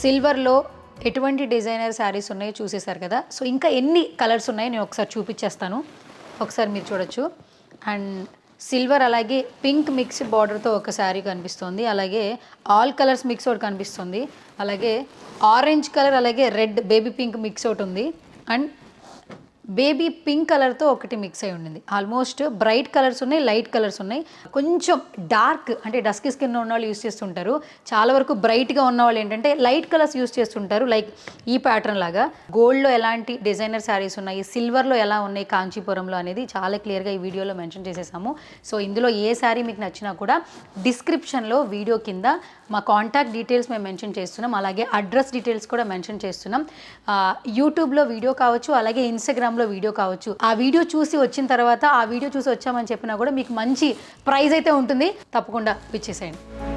సిల్వర్లో ఎటువంటి డిజైనర్ శారీస్ ఉన్నాయో చూసేశారు కదా. సో ఇంకా ఎన్ని కలర్స్ ఉన్నాయో నేను ఒకసారి చూపించేస్తాను, ఒకసారి మీరు చూడొచ్చు. అండ్ సిల్వర్ అలాగే పింక్ మిక్స్ బార్డర్తో ఒక శారీ కనిపిస్తుంది, అలాగే ఆల్ కలర్స్ మిక్స్ ఒకటి కనిపిస్తుంది, అలాగే ఆరెంజ్ కలర్ అలాగే రెడ్ బేబీ పింక్ మిక్స్ ఒకటి ఉంది, అండ్ బేబీ పింక్ కలర్తో ఒకటి మిక్స్ అయి ఉండింది. ఆల్మోస్ట్ బ్రైట్ కలర్స్ ఉన్నాయి, లైట్ కలర్స్ ఉన్నాయి. కొంచెం డార్క్ అంటే డస్కీ స్కిన్ ఉన్న వాళ్ళు యూస్ చేస్తుంటారు, చాలా వరకు బ్రైట్గా ఉన్న వాళ్ళు ఏంటంటే లైట్ కలర్స్ యూస్ చేస్తుంటారు, లైక్ ఈ ప్యాటర్న్ లాగా. గోల్డ్లో ఎలాంటి డిజైనర్ శారీస్ ఉన్నాయి, సిల్వర్లో ఎలా ఉన్నాయి కాంచీపురంలో అనేది చాలా క్లియర్గా ఈ వీడియోలో మెన్షన్ చేసేసాము. సో ఇందులో ఏ శారీ మీకు నచ్చినా కూడా డిస్క్రిప్షన్లో వీడియో కింద మా కాంటాక్ట్ డీటెయిల్స్ మేము మెన్షన్ చేస్తున్నాం, అలాగే అడ్రస్ డీటెయిల్స్ కూడా మెన్షన్ చేస్తున్నాం. యూట్యూబ్లో వీడియో కావచ్చు, అలాగే ఇన్స్టాగ్రామ్లో వీడియో కావచ్చు. ఆ వీడియో చూసి వచ్చిన తర్వాత ఆ వీడియో చూసి వచ్చామని చెప్పినా కూడా మీకు మంచి ప్రైజ్ అయితే ఉంటుంది, తప్పకుండా విచ్చేసేయండి.